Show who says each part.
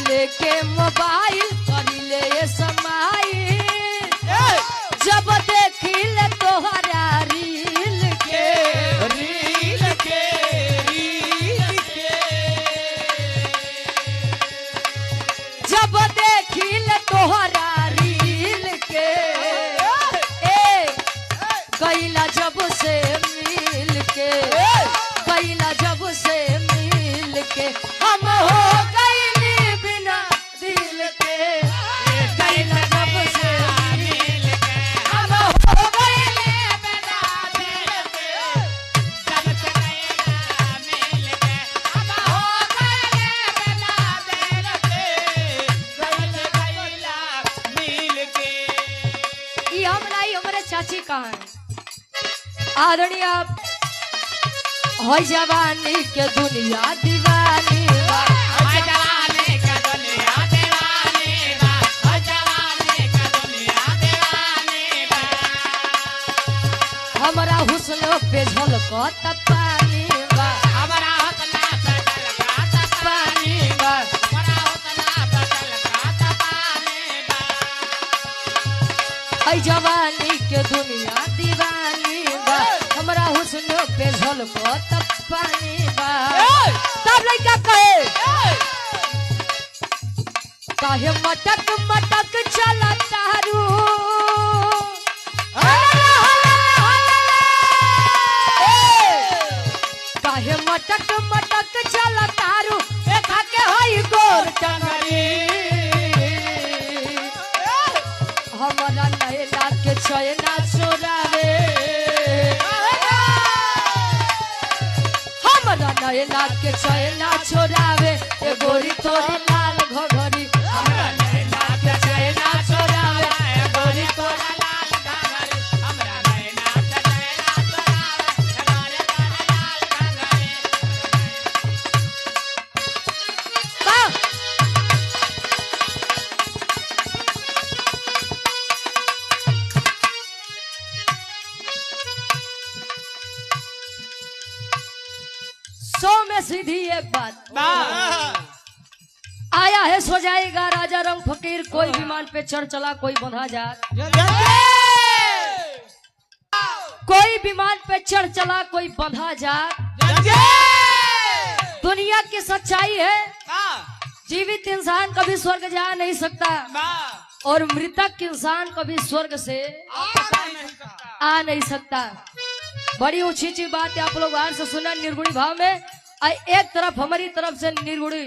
Speaker 1: लेके मोबाइल करिले ये समाई जब देखिल तोहरा रील के जब देखिल तोहरा रील के गईला जब से मिल के गईला जब से मिल के हम हो गईली बिना दिल के गईला जब से मिल के हम हो गईली बिना दिल के जब से गईला मिल के हम हो गईली बिना दिल के जब से गईला मिल के। ये हम नहीं हमारे चाची कहाँ है आदरणीय आप हो जवानी के दुनिया दीवानी बा हो जवानी के दुनिया दीवानी बा हो जवानी के दुनिया दीवानी बा हमरा हुस्न पे झलकत पानी बा हमरा हुस्न पे झलकत पानी बा हमरा हुस्न पे झलकत पानी बा हो जवानी के दुनिया दीवानी बा हमरा हुस्न पे झलकत पानी बा तब लइका कहे काहे मटक मटक चला तारू काहे मटक मटक चला तारू देखा के होई गोर टंगरी हमरा नैना के चैना चोरावे नैना के चैना छोड़ावे ए गोरी तोरी लाल घघरी हमरा नैना के चैना छोड़ावे ए गोरी तोरी लाल घघरी हमरा नैना के चैना छोड़ावे ए गोरी तोरी लाल घघरी। सौ में सीधी एक बात आया है सो जाएगा राजा रंग फकीर कोई विमान पे चढ़ चला कोई बंधा जा कोई विमान पे चढ़ चला कोई बंधा जा दुनिया की सच्चाई है जीवित इंसान कभी स्वर्ग जा नहीं सकता और मृतक इंसान कभी स्वर्ग से आ नहीं सकता। बड़ी ऊंची बात है आप लोग बाहर से सुना निर्गुणी भाव में एक तरफ हमारी तरफ से निर्गुणी